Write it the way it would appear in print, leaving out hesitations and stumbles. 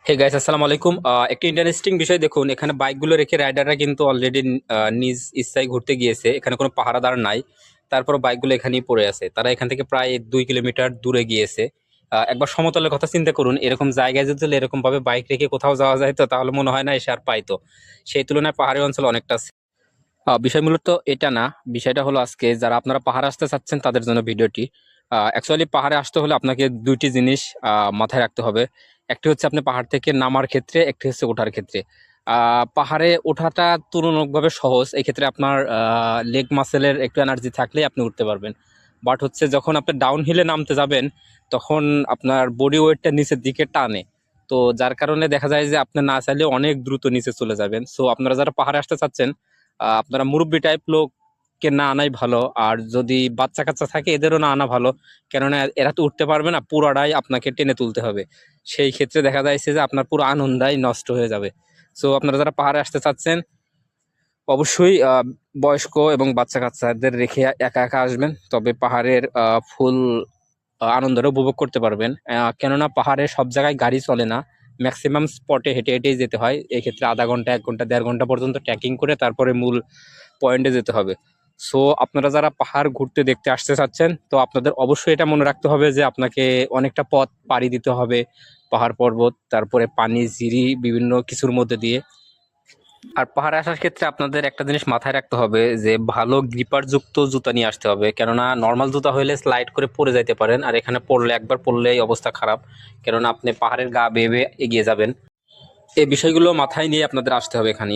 Hey guys, আসসালামু আলাইকুম। একটা ইন্টারেস্টিং বিষয় দেখুন, এখানে বাইকগুলো রেখে রাইডাররা কিন্তু অলরেডি নিজ ইচ্ছায় ঘুরতে গিয়েছে। এখানে কোনো পাহারাদার নাই, তারপর বাইকগুলো এখানেই পড়ে আছে। তারা এখান থেকে প্রায় 2 কিলোমিটার দূরে গিয়েছে। একবার সমতলের কথা চিন্তা করুন, এরকম জায়গায় যদি এরকম ভাবে বাইক রেখে কোথাও যাওয়া যায় তো তাহলে মনে হয় না এসে আর পাইতো। সেই তুলনায় পাহাড়ি অঞ্চল অনেকটা বিষয় মূলত এটা না। বিষয়টা হলো, আজকে যারা আপনারা পাহাড়ে আসতে চাচ্ছেন তাদের জন্য ভিডিওটি। অ্যাকচুয়ালি পাহাড়ে আসতে হলে আপনাকে দুইটি জিনিস মাথায় রাখতে হবে। একটি হচ্ছে আপনি পাহাড় থেকে নামার ক্ষেত্রে, একটি হচ্ছে ওঠার ক্ষেত্রে। পাহাড়ে ওঠাটা তুলনামূলকভাবে সহজ, এই ক্ষেত্রে আপনার লেগ মাসেলের একটু এনার্জি থাকলেই আপনি উঠতে পারবেন। বাট হচ্ছে যখন আপনি ডাউন হিলে নামতে যাবেন, তখন আপনার বডি ওয়েটটা নিচের দিকে টানে। তো যার কারণে দেখা যায় যে আপনি না চাইলে অনেক দ্রুত নিচে চলে যাবেন। সো আপনারা যারা পাহাড়ে আসতে চাচ্ছেন, আপনারা মুরব্বি টাইপ লোককে না আনাই ভালো। আর যদি বাচ্চা কাচ্চা থাকে এদেরও না আনা ভালো, কেননা এরা তো উঠতে পারবে না, পুরাটাই আপনাকে টেনে তুলতে হবে। সেই ক্ষেত্রে দেখা যাচ্ছে যে আপনার পুরো আনন্দটাই নষ্ট হয়ে যাবে। সো আপনারা যারা পাহাড়ে আসতে চাচ্ছেন, অবশ্যই বয়স্ক এবং বাচ্চা কাচ্চাদের রেখে একা একা আসবেন, তবে পাহাড়ের ফুল আনন্দটা উপভোগ করতে পারবেন। কেননা পাহাড়ে সব জায়গায় গাড়ি চলে না, ম্যাক্সিমাম স্পটে হেঁটে হেঁটেই যেতে হয়। এই ক্ষেত্রে আধা ঘন্টা, 1 ঘন্টা, 1.5 ঘন্টা পর্যন্ত ট্রেকিং করে তারপরে মূল পয়েন্টে যেতে হবে। সো আপনারা যারা পাহাড় ঘুরতে দেখতে আসতে চাচ্ছেন, তো আপনাদের অবশ্যই এটা মনে রাখতে হবে যে আপনাকে অনেকটা পথ পাড়ি দিতে হবে, পাহাড় পর্বত, তারপরে পানি, ঝিরি, বিভিন্ন কিছুর মধ্যে দিয়ে। আর পাহাড়ে আসার ক্ষেত্রে আপনাদের একটা জিনিস মাথায় রাখতে হবে যে ভালো গ্রিপার যুক্ত জুতা নিয়ে আসতে হবে, কেননা নর্মাল জুতা হলে স্লাইড করে পড়ে যাইতে পারেন, আর এখানে পড়লে, একবার পড়লেই অবস্থা খারাপ, কেননা আপনি পাহাড়ের গা বেয়ে বেয়ে এগিয়ে যাবেন। এই বিষয়গুলো মাথায় নিয়ে আপনাদের আসতে হবে এখানে।